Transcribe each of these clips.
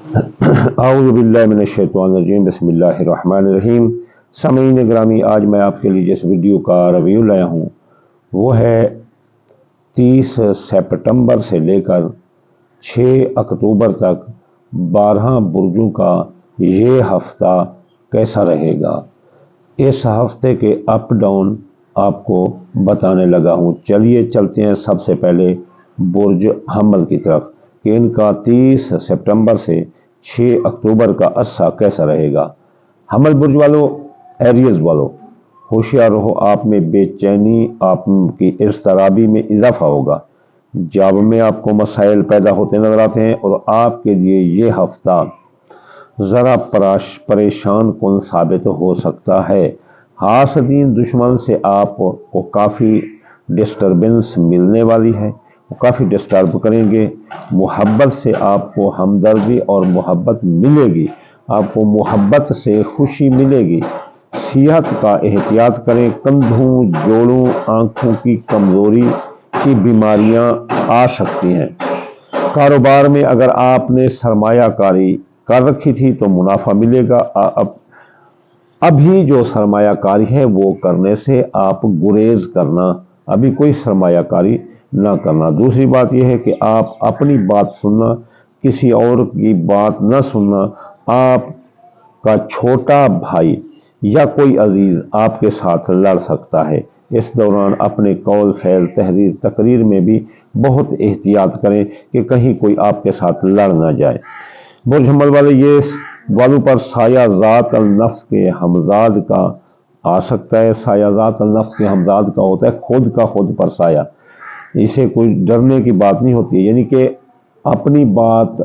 اعوذ باللہ من الشیطان الرجیم، بسم اللہ الرحمن الرحیم۔ سامعین گرامی، آج میں آپ کے لیے جس ویڈیو کا ریویو لایا ہوں وہ ہے 30 سپٹمبر سے لے کر 6 اکتوبر تک 12 برجوں کا یہ ہفتہ کیسا رہے گا۔ اس ہفتے کے اپ ڈاؤن آپ کو بتانے لگا ہوں۔ چلیے چلتے ہیں سب سے پہلے برج حمل کی طرف کہ ان کا 30 سپٹمبر سے 6 اکتوبر کا عرصہ کیسا رہے گا۔ حمل برج والو، ایریز والو، ہوشیار رہو، آپ میں بے چینی، آپ کی اضطرابی میں اضافہ ہوگا، جاب میں آپ کو مسائل پیدا ہوتے نظر آتے ہیں اور آپ کے لیے یہ ہفتہ ذرا پریشان کن ثابت ہو سکتا ہے۔ حاسدین دشمن سے آپ کو کافی ڈسٹربنس ملنے والی ہے، وہ کافی ڈسٹرب کریں گے۔ محبت سے آپ کو ہمدردی اور محبت ملے گی، آپ کو محبت سے خوشی ملے گی۔ صحت کا احتیاط کریں، کندھوں، جوڑوں، آنکھوں کی کمزوری کی بیماریاں آ سکتی ہیں۔ کاروبار میں اگر آپ نے سرمایہ کاری کر رکھی تھی تو منافع ملے گا۔ ابھی جو سرمایہ کاری ہے وہ کرنے سے آپ گریز کرنا، ابھی کوئی سرمایہ کاری نہ کرنا۔ دوسری بات یہ ہے کہ آپ اپنی بات سننا، کسی اور کی بات نہ سننا۔ آپ کا چھوٹا بھائی یا کوئی عزیز آپ کے ساتھ لڑ سکتا ہے۔ اس دوران اپنے قول، فعل، تحریر، تقریر میں بھی بہت احتیاط کریں کہ کہیں کوئی آپ کے ساتھ لڑ نہ جائے۔ برج حمل والے، یہ والوں پر سایہ ذات النفس کے ہمزاد کا آ سکتا ہے۔ سایہ ذات النفس کے ہمزاد کا ہوتا ہے خود کا خود پر سایہ، اسے کوئی ڈرنے کی بات نہیں ہوتی ہے، یعنی کہ اپنی بات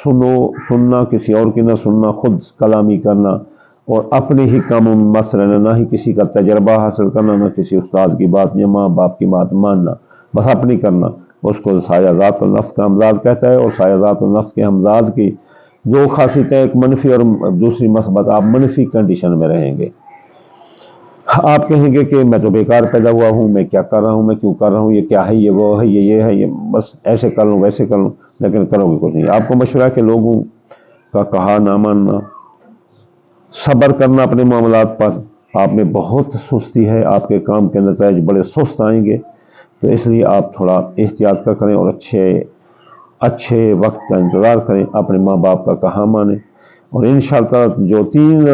سننا، کسی اور کی نہ سننا، خود کلامی کرنا اور اپنے ہی کاموں میں مست رہنا، نہ ہی کسی کا تجربہ حاصل کرنا، نہ کسی استاد کی بات یا ماں باپ کی بات ماننا، بس اپنی کرنا، اس کو سایہ ذات النفس کا ہمزاد کہتا ہے۔ اور سایہ ذات النفس کے ہمزاد کی دو خاصیتیں، ایک منفی اور دوسری مثبت، آپ منفی کنڈیشن میں رہیں گے۔ آپ کہیں گے کہ میں تو بیکار پیدا ہوا ہوں، میں کیا کر رہا ہوں، میں کیوں کر رہا ہوں، یہ کیا ہے، یہ وہ ہے، یہ ہے، یہ بس ایسے کر لوں ویسے کر لوں، لیکن کرو گے کچھ نہیں۔ آپ کو مشورہ ہے کہ لوگوں کا کہا نہ ماننا، صبر کرنا اپنے معاملات پر۔ آپ میں بہت سستی ہے، آپ کے کام کے نتائج بڑے سست آئیں گے، تو اس لیے آپ تھوڑا احتیاط کریں اور اچھے وقت کا انتظار کریں، اپنے ماں باپ کا کہا مانیں۔ اور انشاءاللہ جو 3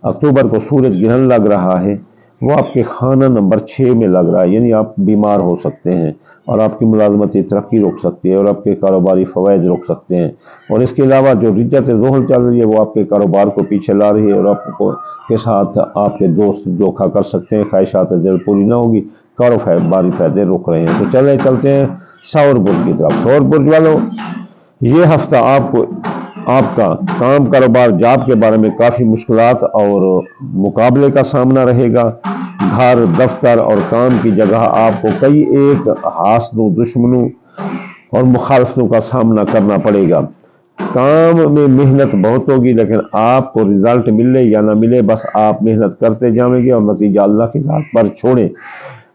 اکتوبر کو سورج گرہن لگ رہا ہے وہ آپ کے خانہ نمبر 6 میں لگ رہا ہے، یعنی آپ بیمار ہو سکتے ہیں اور آپ کی ملازمتی ترقی رک سکتی ہے اور آپ کے کاروباری فوائد رک سکتے ہیں۔ اور اس کے علاوہ جو رجت ذوہل چل رہی ہے وہ آپ کے کاروبار کو پیچھے لا رہی ہے اور آپ کو کے ساتھ آپ کے دوست دھوکہ کر سکتے ہیں، خواہشات دل پوری نہ ہوگی، کاروباری فائدے رک رہے ہیں۔ تو چلتے ہیں ثور برج کی طرف۔ ثور برج والوں، یہ ہفتہ آپ کا کام، کاروبار، جاب کے بارے میں کافی مشکلات اور مقابلے کا سامنا رہے گا۔ گھر، دفتر اور کام کی جگہ آپ کو کئی ایک حاسدوں، دشمنوں اور مخالفتوں کا سامنا کرنا پڑے گا۔ کام میں محنت بہت ہوگی، لیکن آپ کو رزلٹ ملے یا نہ ملے، بس آپ محنت کرتے جائیں گے اور نتیجہ اللہ کی ذات پر چھوڑیں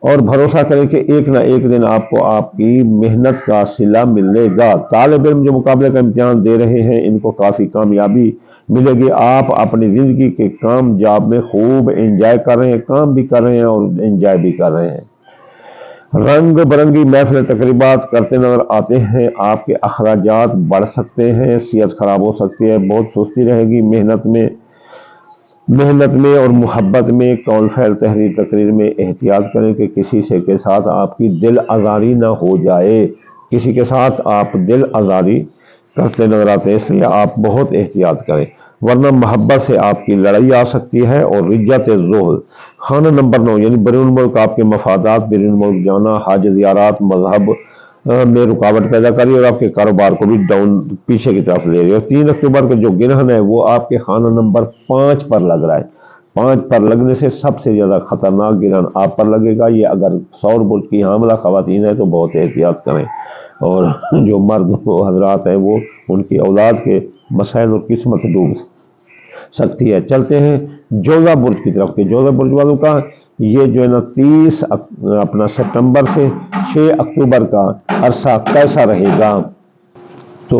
اور بھروسہ کریں کہ ایک نہ ایک دن آپ کو آپ کی محنت کا صلہ ملے گا۔ طالب علم جو مقابلے کا امتحان دے رہے ہیں ان کو کافی کامیابی ملے گی۔ آپ اپنی زندگی کے کام جاب میں خوب انجوائے کر رہے ہیں، کام بھی کر رہے ہیں اور انجوائے بھی کر رہے ہیں۔ رنگ برنگی محفل تقریبات کرتے نظر آتے ہیں۔ آپ کے اخراجات بڑھ سکتے ہیں، صحت خراب ہو سکتی ہے، بہت سستی رہے گی محنت میں اور محبت میں۔ قول، فعل، تحریر، تقریر میں احتیاط کریں کہ کسی سے کے ساتھ آپ کی دل آزاری نہ ہو جائے، کسی کے ساتھ آپ دل آزاری کرتے نظر آتے ہیں، اس لیے آپ بہت احتیاط کریں، ورنہ محبت سے آپ کی لڑائی آ سکتی ہے۔ اور رجت ذوہل، خانہ نمبر 9 یعنی بیرون ملک آپ کے مفادات، بیرون ملک جانا، حج، زیارات، مذہب میں رکاوٹ پیدا کری اور آپ کے کاروبار کو بھی پیچھے کی طرف لے رہی ہے۔ اور 3 اکتوبر کا جو گرہن ہے وہ آپ کے خانہ نمبر 5 پر لگ رہا ہے۔ 5 پر لگنے سے سب سے زیادہ خطرناک گرہن آپ پر لگے گا۔ یہ اگر ثور برج کی حاملہ خواتین ہے تو بہت احتیاط کریں، اور جو مرد حضرات ہیں وہ ان کی اولاد کے مسائل اور قسمت ڈوب سکتی ہے۔ چلتے ہیں جوزہ برج کی طرف کہ جوزہ برج والوں کا یہ جو ہے نا 30 سپٹمبر سے 6 اکتوبر کا عرصہ کیسا رہے گا۔ تو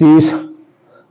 30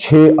6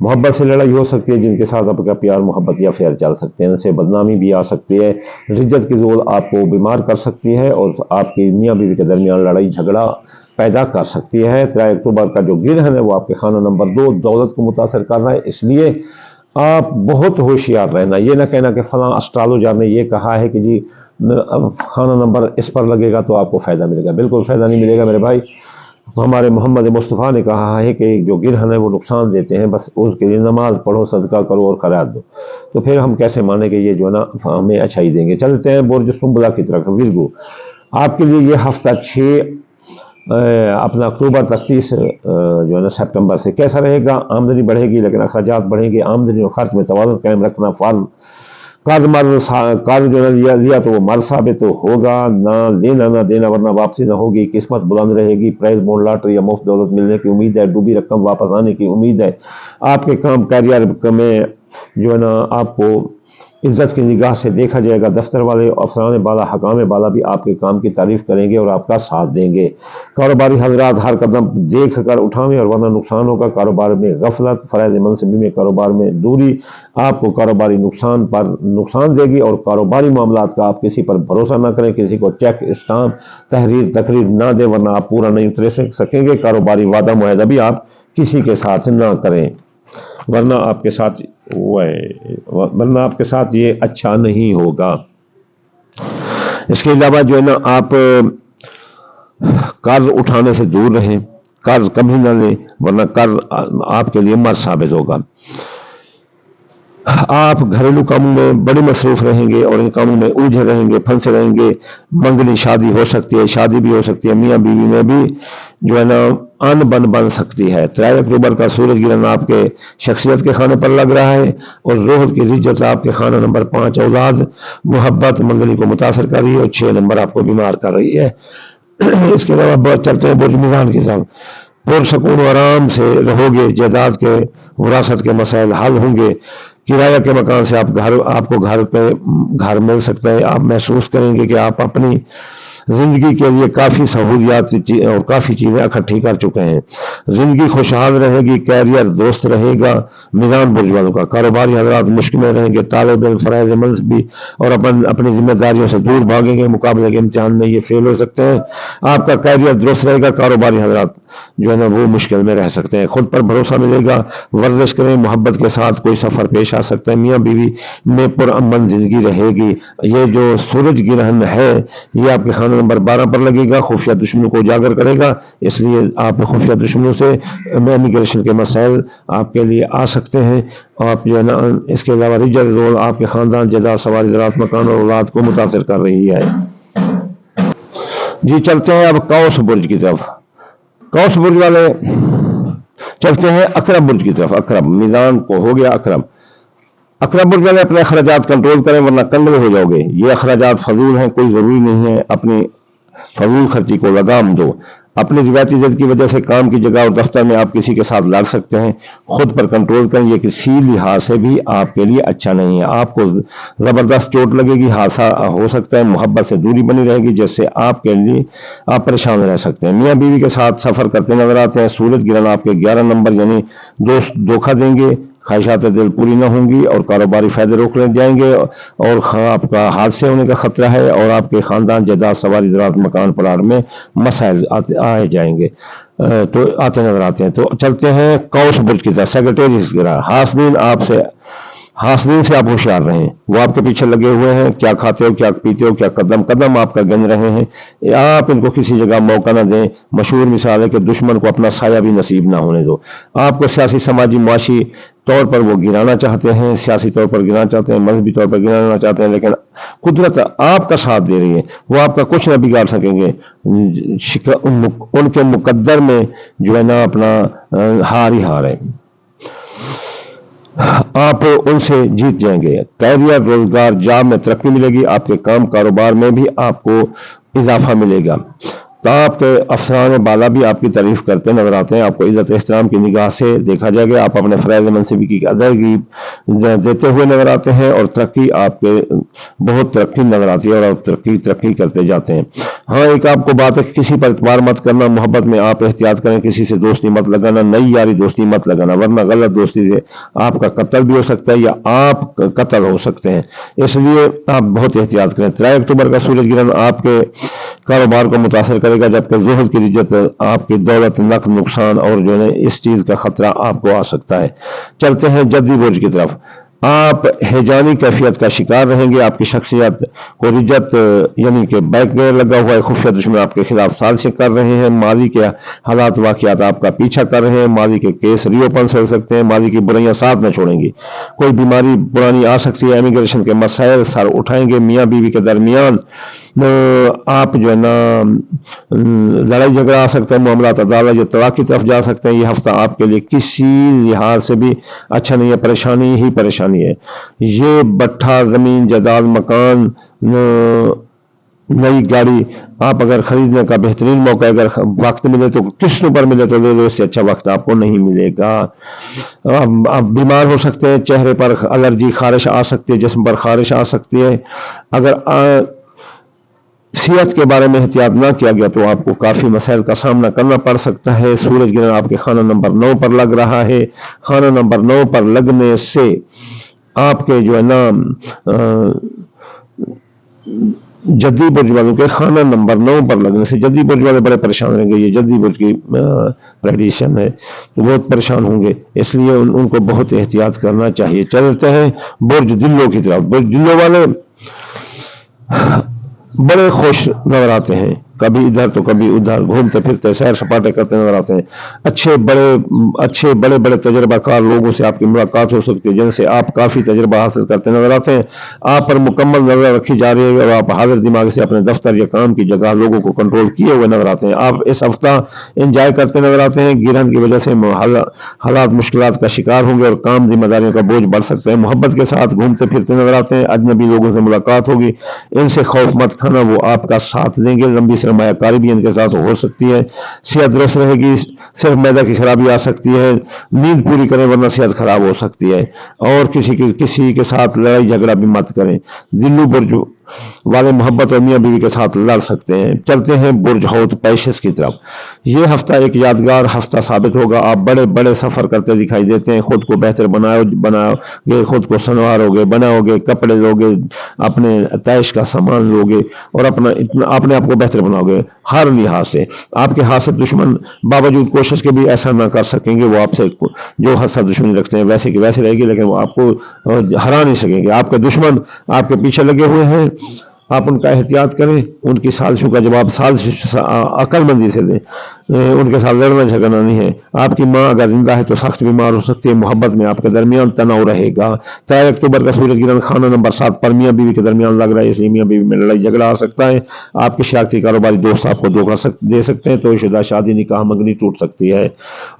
محبت سے لڑائی ہو سکتی ہے، جن کے ساتھ آپ کا پیار محبت یا فیئر چل سکتے ہیں، ان سے بدنامی بھی آ سکتی ہے، رجت کی زول آپ کو بیمار کر سکتی ہے اور آپ کی میاں بیوی کے درمیان لڑائی جھگڑا پیدا کر سکتی ہے۔ 3 اکتوبر کا جو گرہن ہے وہ آپ کے خانہ نمبر 2 دولت کو متاثر کر رہا ہے، اس لیے آپ بہت ہوشیار رہنا، یہ نہ کہنا کہ فلاں اسٹرالوجر نے یہ کہا ہے کہ جی خانہ نمبر اس پر لگے گا تو آپ کو فائدہ ملے گا، بالکل فائدہ نہیں ملے گا میرے بھائی۔ ہمارے محمد مصطفیٰ نے کہا ہے کہ جو گرہن ہے وہ نقصان دیتے ہیں، بس اس کے لیے نماز پڑھو، صدقہ کرو اور خیرات دو، تو پھر ہم کیسے مانیں کہ یہ جو ہے نا ہمیں اچھائی دیں گے۔ چلتے ہیں برج سنبلہ کی طرف، ورگو، آپ کے لیے یہ ہفتہ 6 اپنا اکتوبر تک 30 جو ہے نا سپٹمبر سے کیسا رہے گا؟ آمدنی بڑھے گی لیکن اخراجات بڑھیں گے، آمدنی اور خرچ میں توازن قائم رکھنا فرض۔ قرض جو نہ لیا تو وہ مر ثابت ہوگا، نہ لینا نہ دینا ورنہ واپسی نہ ہوگی، قسمت بلند رہے گی، پرائز بونڈ لاٹری یا مفت دولت ملنے کی امید ہے، ڈوبی رقم واپس آنے کی امید ہے، آپ کے کام کیریئر میں جو ہے نا آپ کو عزت کی نگاہ سے دیکھا جائے گا، دفتر والے افسران بالا حکام بالا بھی آپ کے کام کی تعریف کریں گے اور آپ کا ساتھ دیں گے۔ کاروباری حضرات ہر قدم دیکھ کر اٹھاویں اور ورنہ نقصان ہوگا، کاروبار میں غفلت، فرائض منصبی میں کاروبار میں دوری آپ کو کاروباری نقصان پر نقصان دے گی، اور کاروباری معاملات کا آپ کسی پر بھروسہ نہ کریں، کسی کو چیک اسٹامپ تقریر نہ دیں ورنہ آپ پورا نہیں اتر سکیں گے، کاروباری وعدہ معاہدہ بھی آپ کسی کے ساتھ نہ کریں ورنہ آپ کے ساتھ یہ اچھا نہیں ہوگا۔ اس کے علاوہ جو ہے نا آپ قرض اٹھانے سے دور رہیں، قرض کبھی نہ لیں ورنہ قرض آپ کے لیے مر ثابت ہوگا۔ آپ گھریلو کاموں میں بڑے مصروف رہیں گے اور ان کاموں میں الجھے رہیں گے، پھنسے رہیں گے، منگنی شادی ہو سکتی ہے، شادی بھی ہو سکتی ہے، میاں بیوی میں بھی جو ہے نا ان بن سکتی ہے۔ 3 اکتوبر کا سورج گرہن آپ کے شخصیت کے خانے پر لگ رہا ہے اور زہد کی رجت آپ کے خانہ نمبر 5 اولاد محبت منگنی کو متاثر کر رہی ہے اور 6 نمبر آپ کو بیمار کر رہی ہے۔ اس کے علاوہ بات چلتے ہیں برج میزان کی طرف، پرسکون و آرام سے رہو گے، جائیداد کے وراثت کے مسائل حل ہوں گے، کرایہ کے مکان سے آپ کو گھر مل سکتا ہے، آپ محسوس کریں گے کہ آپ اپنی زندگی کے لیے کافی سہولیات اور کافی چیزیں اکٹھی کر چکے ہیں، زندگی خوشحال رہے گی، کیریئر دوست رہے گا۔ میزان برج والوں کا کاروباری حضرات مشکل میں رہیں گے، طالب علم فرائض منصبی اور اپنی ذمہ داریوں سے دور بھاگیں گے، مقابلے کے امتحان میں یہ فیل ہو سکتے ہیں، آپ کا کیریئر درست رہے گا، کاروباری حضرات جو ہے نا وہ مشکل میں رہ سکتے ہیں، خود پر بھروسہ ملے گا، ورزش کریں، محبت کے ساتھ کوئی سفر پیش آ سکتا ہے، میاں بیوی میں پرامن زندگی رہے گی۔ یہ جو سورج گرہن ہے یہ آپ کے خانہ نمبر 12 پر لگے گا، خفیہ دشمنوں کو اجاگر کرے گا، اس لیے آپ خفیہ دشمنوں سے امیگریشن کے مسائل آپ کے لیے آ سکتے ہیں۔ آپ جو ہے نا اس کے علاوہ رجت رول آپ کے خاندان جائیداد سواری زراعت مکان اور اولاد کو متاثر کر رہی ہے۔ جی چلتے ہیں اب قوس برج کی طرف، قوس برج والے چلتے ہیں اقرب برج کی طرف، اقرب میزان کو ہو گیا اقرب برج والے اپنے اخراجات کنٹرول کریں ورنہ کنگل ہو جاؤ گے، یہ اخراجات فضول ہیں، کوئی ضروری نہیں ہے، اپنی فضول خرچی کو لگام دو، اپنی روایتی ضد کی وجہ سے کام کی جگہ اور دفتر میں آپ کسی کے ساتھ لگ سکتے ہیں، خود پر کنٹرول کریں، یہ کسی لحاظ سے بھی آپ کے لیے اچھا نہیں ہے، آپ کو زبردست چوٹ لگے گی، حادثہ ہو سکتا ہے، محبت سے دوری بنی رہے گی جس سے آپ کے لیے آپ پریشان رہ سکتے ہیں، میاں بیوی کے ساتھ سفر کرتے نظر آتے ہیں، سورج گرہن آپ کے 11 نمبر یعنی دوست دھوکہ دیں گے، خواہشات دل پوری نہ ہوں گی اور کاروباری فائدے روک لے جائیں گے اور آپ کا حادثے ہونے کا خطرہ ہے اور آپ کے خاندان جائیداد سواری زراعت مکان پلاٹ میں مسائل آئے جائیں گے تو آتے نظر آتے ہیں۔ تو چلتے ہیں قوس برج کی طرف، سیکرٹریٹ گرہ، حاسدین سے آپ ہوشیار رہیں، وہ آپ کے پیچھے لگے ہوئے ہیں، کیا کھاتے ہو کیا پیتے ہو کیا قدم آپ کا گن رہے ہیں، آپ ان کو کسی جگہ موقع نہ دیں، مشہور مثال ہے کہ دشمن کو اپنا سایہ بھی نصیب نہ ہونے دو، آپ کو سیاسی سماجی معاشی طور پر وہ گرانا چاہتے ہیں، سیاسی طور پر گرانا چاہتے ہیں، مذہبی طور پر گرانا چاہتے ہیں، لیکن قدرت آپ کا ساتھ دے رہی ہے، وہ آپ کا کچھ نہ بگاڑ سکیں گے، ان کے مقدر میں جو ہے نا اپنا ہار ہی ہار ہے، آپ ان سے جیت جائیں گے، کیریئر روزگار جاب میں ترقی ملے گی، آپ کے کام کاروبار میں بھی آپ کو اضافہ ملے گا، آپ کے افسران بالا بھی آپ کی تعریف کرتے نظر آتے ہیں، آپ کو عزت احترام کی نگاہ سے دیکھا جائے گا، آپ اپنے فرائض منصبی کی ادائیگی دیتے ہوئے نظر آتے ہیں، اور ترقی آپ کے بہت ترقی نظر آتی ہے، اور آپ ترقی کرتے جاتے ہیں۔ ہاں ایک آپ کو بات ہے، کسی پر اعتبار مت کرنا، محبت میں آپ احتیاط کریں، کسی سے دوستی مت لگانا، نئی یاری دوستی مت لگانا، ورنہ غلط دوستی سے آپ کا قتل بھی ہو سکتا ہے یا آپ قتل ہو سکتے ہیں، اس لیے آپ بہت احتیاط کریں۔ 3 اکتوبر کا سورج گرہن آپ کے کاروبار کو متاثر کرے گا، جبکہ زہد کی رجت آپ کی دولت نقد نقصان اور جو ہے اس چیز کا خطرہ آپ کو آ سکتا ہے۔ چلتے ہیں جدی برج کی طرف، آپ ہیجانی کیفیت کا شکار رہیں گے، آپ کی شخصیت کو رجت یعنی کہ بیک گیئر لگا ہوا ہے، خفیہ دشمن آپ کے خلاف سازشیں کر رہے ہیں، ماضی کے حالات واقعات آپ کا پیچھا کر رہے ہیں، ماضی کے کیس ری اوپن سے ہو سکتے ہیں، ماضی کی برائیاں ساتھ نہ چھوڑیں گی، کوئی بیماری پرانی آ سکتی ہے، امیگریشن کے مسائل سر اٹھائیں گے، میاں بیوی کے درمیان آپ جو ہے نا لڑائی جھگڑا آ سکتا ہے، معاملات عدالت یا طلاق کی طرف جا سکتے ہیں۔ یہ ہفتہ آپ کے لیے کسی لحاظ سے بھی اچھا نہیں ہے، پریشانی ہی پریشانی ہے۔ یہ بٹھا، زمین جائیداد، مکان، نئی گاڑی آپ اگر خریدنے کا بہترین موقع، اگر وقت ملے تو قسطوں پر ملے تو لے لو، اس سے اچھا وقت آپ کو نہیں ملے گا۔ آپ بیمار ہو سکتے ہیں، چہرے پر الرجی، خارش آ سکتی ہے، جسم پر خارش آ سکتی ہے۔ اگر صحت کے بارے میں احتیاط نہ کیا گیا تو آپ کو کافی مسائل کا سامنا کرنا پڑ سکتا ہے۔ سورج گرہن آپ کے خانہ نمبر 9 پر لگ رہا ہے، خانہ نمبر 9 پر لگنے سے آپ کے جو ہے نا جدی برج والوں کے خانہ نمبر 9 پر لگنے سے جدی برج والے بڑے پریشان رہیں گے، یہ جدی برج کی پریڈیشن ہے، تو بہت پریشان ہوں گے، اس لیے ان کو بہت احتیاط کرنا چاہیے۔ چلتے ہیں برج دلوں کی طرف، برج دلوں والے بڑے خوش نظر آتے ہیں، کبھی ادھر تو کبھی ادھر گھومتے پھرتے سیر سپاٹے کرتے نظر آتے ہیں، اچھے بڑے تجربہ کار لوگوں سے آپ کی ملاقات ہو سکتی ہے، جن سے آپ کافی تجربہ حاصل کرتے نظر آتے ہیں۔ آپ پر مکمل نظر رکھی جا رہی ہے اور آپ حاضر دماغ سے اپنے دفتر یا کام کی جگہ لوگوں کو کنٹرول کیے ہوئے نظر آتے ہیں۔ آپ اس ہفتہ انجوائے کرتے نظر آتے ہیں، گرہن کی وجہ سے حالات مشکلات کا شکار ہوں گے اور کام ذمہ داریوں کا بوجھ بڑھ سکتا ہے۔ محبت کے ساتھ گھومتے پھرتے نظر آتے ہیں، اجنبی لوگوں سے ملاقات ہوگی، ان سے خوف مت کھانا، وہ آپ کا ساتھ دیں گے، لمبی سرمایہ کاری بھی ان کے ساتھ ہو سکتی ہے۔ صحت درست رہے گی، صرف معدہ کی خرابی آ سکتی ہے، نیند پوری کریں ورنہ صحت خراب ہو سکتی ہے، اور کسی کے ساتھ لڑائی جھگڑا بھی مت کریں۔ دلو برج والے محبت اور میاں بیوی کے ساتھ لڑ سکتے ہیں۔ چلتے ہیں برج حوت پیشس کی طرف، یہ ہفتہ ایک یادگار ہفتہ ثابت ہوگا، آپ بڑے سفر کرتے دکھائی دیتے ہیں، خود کو بہتر بناؤ گے، خود کو سنوارو گے، بناؤ گے، کپڑے لوگے، اپنے عطائش کا سامان لوگے اور اپنے آپ کو بہتر بناؤ گے ہر لحاظ سے۔ آپ کے حاسد دشمن باوجود کوشش کے بھی ایسا نہ کر سکیں گے، وہ آپ سے جو حسد دشمنی رکھتے ہیں ویسے کی ویسے رہے گی، لیکن وہ آپ کو ہرا نہیں سکیں گے۔ آپ کے دشمن آپ کے پیچھے لگے ہوئے ہیں، آپ ان کا احتیاط کریں، ان کی سازشوں کا جواب عقل مندی سے دیں، ان کے ساتھ لڑنا جھگڑنا نہیں ہے۔ آپ کی ماں اگر زندہ ہے تو سخت بیمار ہو سکتی ہے، محبت میں آپ کے درمیان تناؤ رہے گا۔ 3 اکتوبر کا سورج گرہن خانہ نمبر 7 پر میاں بیوی کے درمیان لگ رہا ہے، اس لیے میاں بیوی میں لڑائی جھگڑا آ سکتا ہے، آپ کے شراکتی کاروباری دوست آپ کو دھوکہ دے سکتے ہیں، تو شدہ شادی نکاح منگنی ٹوٹ سکتی ہے۔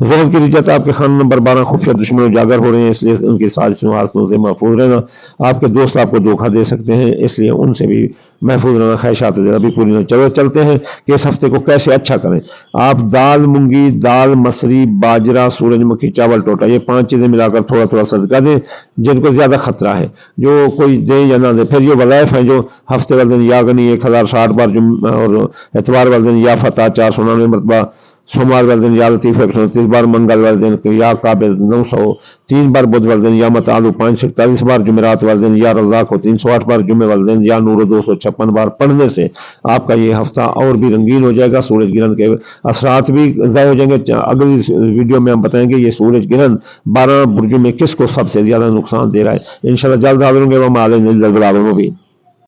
زہد کی رجت آپ کے خانہ نمبر 12 خفیہ دشمن اجاگر ہو رہے ہیں، اس لیے ان کی سازشوں حادثوں سے محفوظ رہنا، آپ کے دوست آپ کو دھوکہ دے سکتے ہیں، اس لیے ان سے بھی محفوظ رہنا، خواہشات بھی پوری نہیں۔ چلتے ہیں کہ اس ہفتے کو کیسے اچھا کریں۔ آپ دال مونگی، دال مسری، باجرہ، سورج مکھی، چاول ٹوٹا، یہ 5 چیزیں ملا کر تھوڑا صدقہ دیں، جن کو زیادہ خطرہ ہے، جو کوئی دے یا نہ دے۔ پھر یہ وظائف ہیں جو ہفتے والے دن یا غنی 1060 بار، اور اتوار والے دن یا فتح 499 مرتبہ، سوموار والے دن یا لطیف 129 بار، منگل والے دن یا قابل 903 بار، بدھ والے دن یا متعالو 541 بار، جمعرات والے دن یا رضا کو 308 بار، جمعے والے دن یا نور 256 بار پڑھنے سے آپ کا یہ ہفتہ اور بھی رنگین ہو جائے گا۔ سورج گرہن کے اثرات بھی ظاہر ہو جائیں گے۔ اگلی ویڈیو میں ہم بتائیں گے یہ سورج گرہن 12 برجوں میں کس کو سب سے زیادہ نقصان دے رہا ہے۔ انشاءاللہ جلد حاضر ہوں گے، وما علینا الا البلاغ المبین۔